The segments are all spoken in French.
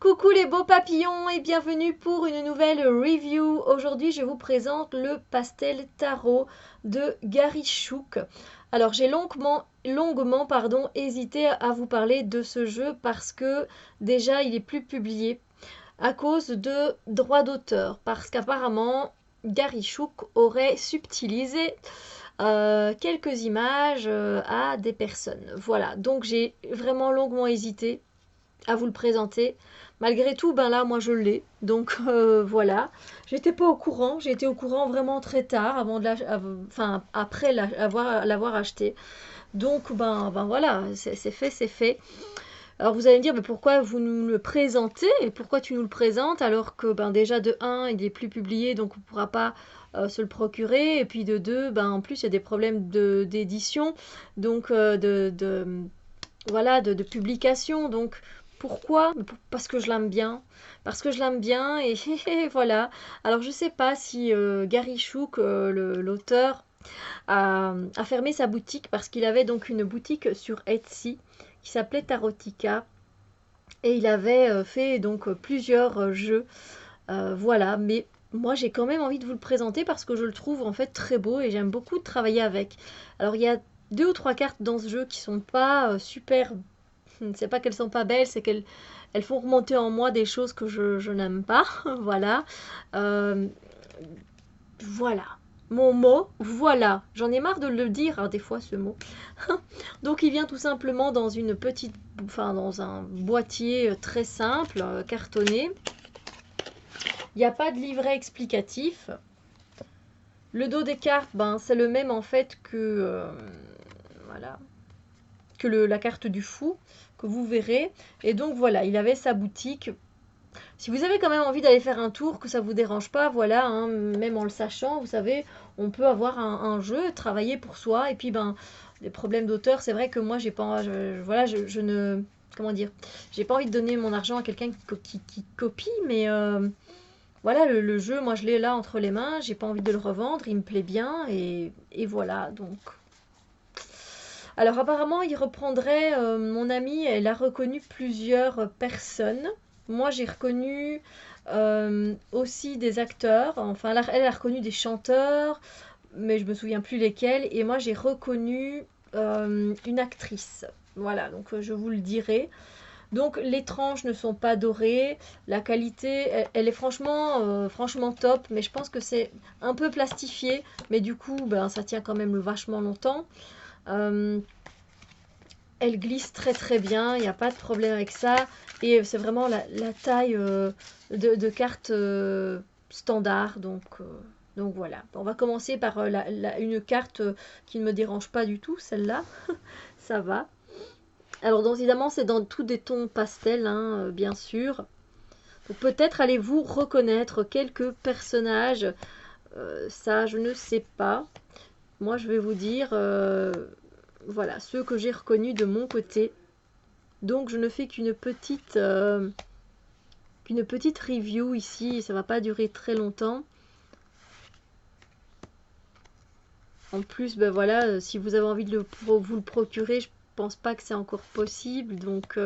Coucou les beaux papillons et bienvenue pour une nouvelle review. Aujourd'hui, je vous présente le pastel tarot de Gary Shook. Alors, j'ai longuement hésité à vous parler de ce jeu parce que déjà, il est plus publié à cause de droits d'auteur. Parce qu'apparemment, Gary Shook aurait subtilisé quelques images à des personnes. Voilà, donc j'ai vraiment longuement hésité à vous le présenter. Malgré tout, ben là, moi je l'ai. Donc voilà. J'étais pas au courant. J'ai été au courant vraiment très tard, avant de enfin après l'avoir acheté. Donc ben voilà, c'est fait, c'est fait. Alors vous allez me dire, mais pourquoi vous nous le présentez et pourquoi tu nous le présentes alors que ben déjà de un il est plus publié, donc on ne pourra pas se le procurer. Et puis de 2 ben en plus il y a des problèmes d'édition, donc voilà, de publication. Donc pourquoi? Parce que je l'aime bien. Parce que je l'aime bien et, et voilà. Alors je sais pas si Gary Shook, l'auteur, a fermé sa boutique parce qu'il avait donc une boutique sur Etsy qui s'appelait Tarotica et il avait fait donc plusieurs jeux. Voilà, mais moi j'ai quand même envie de vous le présenter parce que je le trouve en fait très beau et j'aime beaucoup travailler avec. Alors il y a deux ou trois cartes dans ce jeu qui sont pas super. C'est pas qu'elles sont pas belles, c'est qu'elles font remonter en moi des choses que je n'aime pas. Voilà. Euh, voilà. Mon mot, voilà. J'en ai marre de le dire, hein, des fois, ce mot. Donc, il vient tout simplement dans une petite, enfin, dans un boîtier très simple, cartonné. Il n'y a pas de livret explicatif. Le dos des cartes, ben, c'est le même en fait que, voilà, que la carte du fou, que vous verrez. Et donc voilà, il avait sa boutique. Si vous avez quand même envie d'aller faire un tour, que ça vous dérange pas, voilà, hein, même en le sachant, vous savez, on peut avoir un jeu, travailler pour soi, et puis ben, des problèmes d'auteur, c'est vrai que moi, j'ai pas, voilà, je ne, comment dire, j'ai pas envie de donner mon argent à quelqu'un qui copie, mais voilà, le jeu, moi, je l'ai là entre les mains, j'ai pas envie de le revendre, il me plaît bien, et voilà, donc. Alors apparemment, il reprendrait, mon amie, elle a reconnu plusieurs personnes. Moi, j'ai reconnu aussi des acteurs. Enfin, elle a reconnu des chanteurs, mais je me souviens plus lesquels. Et moi, j'ai reconnu une actrice. Voilà, donc je vous le dirai. Donc les tranches ne sont pas dorées. La qualité, elle est franchement top. Mais je pense que c'est un peu plastifié. Mais du coup, ben, ça tient quand même vachement longtemps. Euh, Elle glisse très très bien, il n'y a pas de problème avec ça. Et c'est vraiment la taille de carte standard. Donc voilà. On va commencer par une carte qui ne me dérange pas du tout, celle-là. Ça va. Alors évidemment, c'est dans tous des tons pastels, hein, bien sûr. Donc peut-être allez-vous reconnaître quelques personnages. Ça, je ne sais pas. Moi, je vais vous dire, voilà, ceux que j'ai reconnus de mon côté. Donc je ne fais qu'une petite review ici, ça va pas durer très longtemps. En plus, ben voilà, si vous avez envie de vous le procurer, je pense pas que c'est encore possible. Donc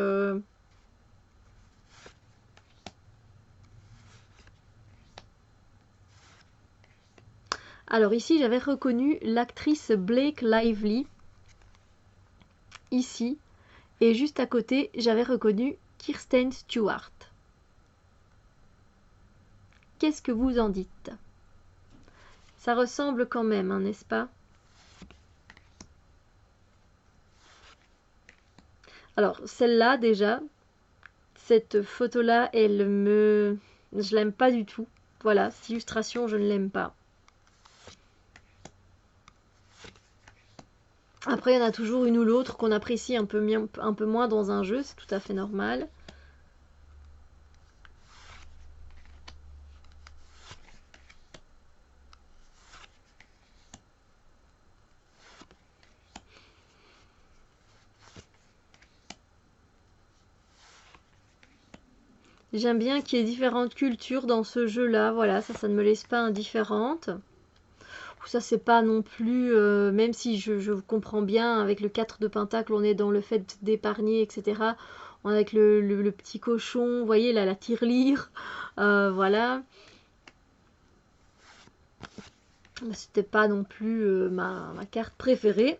alors ici, j'avais reconnu l'actrice Blake Lively ici, et juste à côté, j'avais reconnu Kirsten Stewart. Qu'est-ce que vous en dites? Ça ressemble quand même, hein, n'est-ce pas? Alors, celle-là, déjà, cette photo-là, je l'aime pas du tout. Voilà, cette illustration, je ne l'aime pas. Après, il y en a toujours une ou l'autre qu'on apprécie un peu moins dans un jeu, c'est tout à fait normal. J'aime bien qu'il y ait différentes cultures dans ce jeu-là, voilà, ça ne me laisse pas indifférente. Ça, c'est pas non plus, même si je comprends bien, avec le 4 de Pentacle, on est dans le fait d'épargner, etc. avec le petit cochon, vous voyez là, la tirelire, voilà. C'était pas non plus ma carte préférée.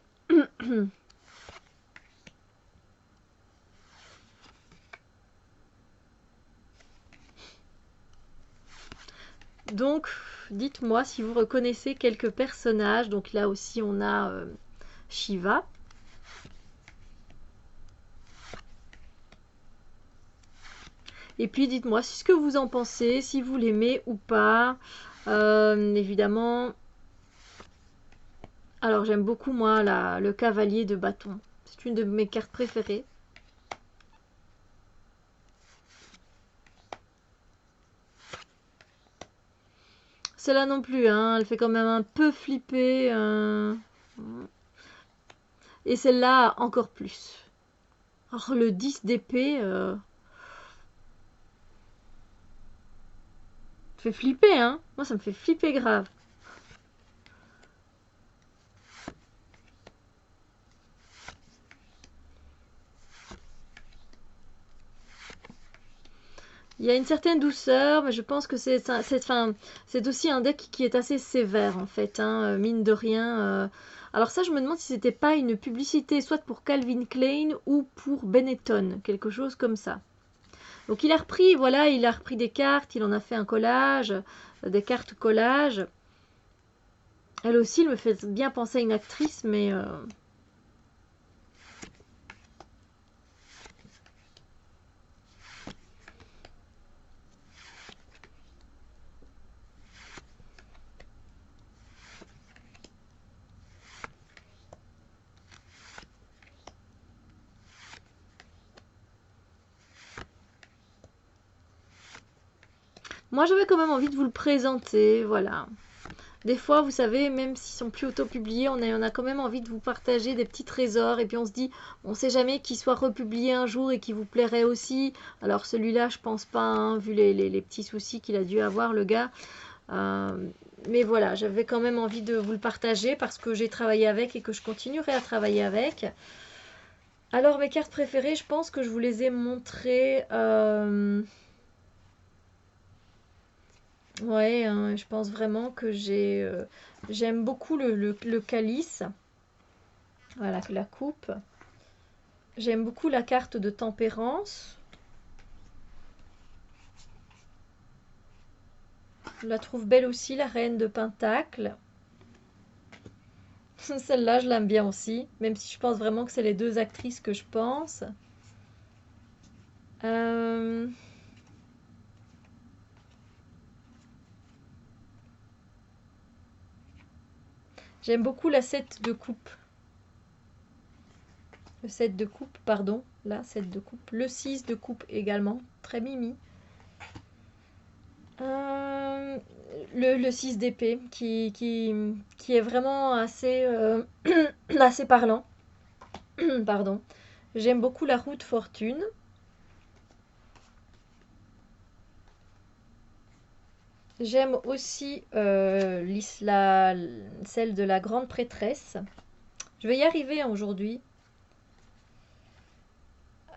Donc, dites-moi si vous reconnaissez quelques personnages. Donc là aussi, on a Shiva. Et puis, dites-moi ce que vous en pensez, si vous l'aimez ou pas. Évidemment. Alors, j'aime beaucoup, moi, le cavalier de bâton. C'est une de mes cartes préférées. Celle-là non plus, hein, elle fait quand même un peu flipper. Et celle-là, encore plus. Alors, le 10 d'épée, fait flipper, hein. Moi, ça me fait flipper grave. Il y a une certaine douceur, mais je pense que c'est aussi un deck qui est assez sévère, en fait, hein, mine de rien. Alors ça, je me demande si c'était pas une publicité, soit pour Calvin Klein ou pour Benetton, quelque chose comme ça. Donc il a repris, voilà, il a repris des cartes, il en a fait un collage, des cartes collage. Elle aussi, elle me fait bien penser à une actrice, mais moi j'avais quand même envie de vous le présenter, voilà. Des fois, vous savez, même s'ils sont plus auto-publiés, on a quand même envie de vous partager des petits trésors. Et puis on se dit, on sait jamais qu'il soit republié un jour et qu'il vous plairait aussi. Alors celui-là, je pense pas, hein, vu les petits soucis qu'il a dû avoir, le gars. Mais voilà, j'avais quand même envie de vous le partager parce que j'ai travaillé avec et que je continuerai à travailler avec. Alors mes cartes préférées, je pense que je vous les ai montrées. Ouais, hein, je pense vraiment que j'aime beaucoup le calice, voilà, la coupe. J'aime beaucoup la carte de tempérance. Je la trouve belle aussi, la reine de Pentacle. Celle-là, je l'aime bien aussi, même si je pense vraiment que c'est les deux actrices que je pense. Euh, J'aime beaucoup la 7 de coupe. Le 7 de coupe, pardon. Là, 7 de coupe. Le 6 de coupe également. Très mimi. Euh, le 6 d'épée qui est vraiment assez, assez parlant. Pardon. J'aime beaucoup la roue de fortune. J'aime aussi celle de la grande prêtresse. Je vais y arriver hein, aujourd'hui.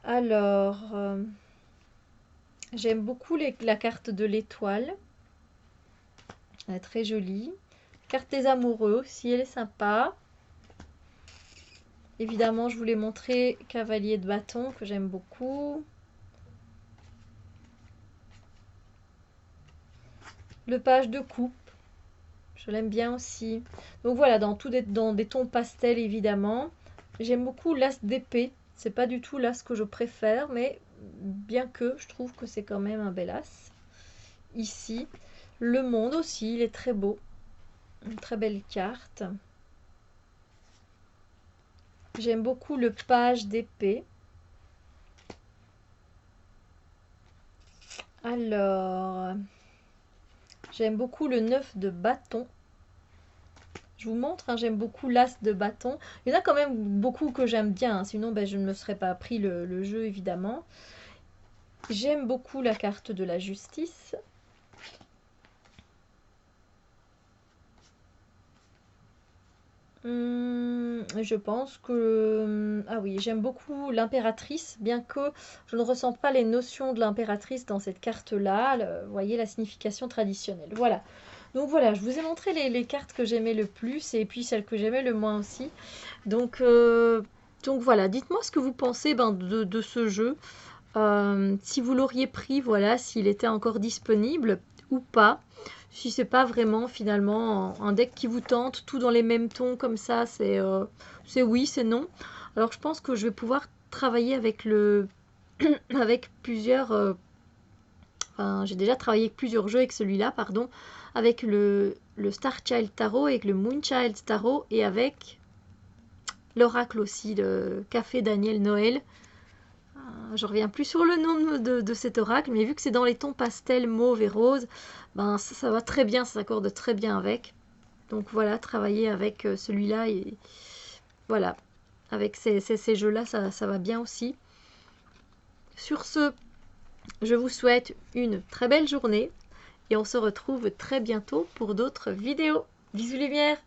Alors, j'aime beaucoup la carte de l'étoile. Elle est très jolie. Carte des amoureux aussi, elle est sympa. Évidemment, je voulais montrer Cavalier de bâton que j'aime beaucoup. Le page de coupe, je l'aime bien aussi. Donc voilà, dans des tons pastels évidemment. J'aime beaucoup l'as d'épée. C'est pas du tout l'as que je préfère, mais bien que je trouve que c'est quand même un bel as. Ici, le monde aussi, il est très beau. Une très belle carte. J'aime beaucoup le page d'épée. Alors, j'aime beaucoup le 9 de bâton. Je vous montre, hein, j'aime beaucoup l'as de bâton. Il y en a quand même beaucoup que j'aime bien, hein, sinon ben, je ne me serais pas pris le jeu évidemment. J'aime beaucoup la carte de la justice. Je pense que... Ah oui, j'aime beaucoup l'impératrice, bien que je ne ressens pas les notions de l'impératrice dans cette carte-là. Vous voyez la signification traditionnelle. Voilà. Donc voilà, je vous ai montré les cartes que j'aimais le plus et puis celles que j'aimais le moins aussi. Donc, donc voilà, dites-moi ce que vous pensez de ce jeu. Si vous l'auriez pris, voilà, s'il était encore disponible ou pas. Si c'est pas vraiment finalement un deck qui vous tente, tout dans les mêmes tons comme ça, c'est oui, c'est non. Alors je pense que je vais pouvoir travailler avec avec plusieurs. Enfin, j'ai déjà travaillé avec plusieurs jeux avec celui-là, pardon, avec le Star Child Tarot, avec le Moon Child Tarot et avec l'Oracle aussi, le Café Daniel Noël. Je reviens plus sur le nom de cet oracle, mais vu que c'est dans les tons pastel, mauve et rose, ben ça va très bien, ça s'accorde très bien avec. Donc voilà, travailler avec celui-là et voilà, avec ces jeux-là, ça va bien aussi. Sur ce, je vous souhaite une très belle journée et on se retrouve très bientôt pour d'autres vidéos. Bisous lumière!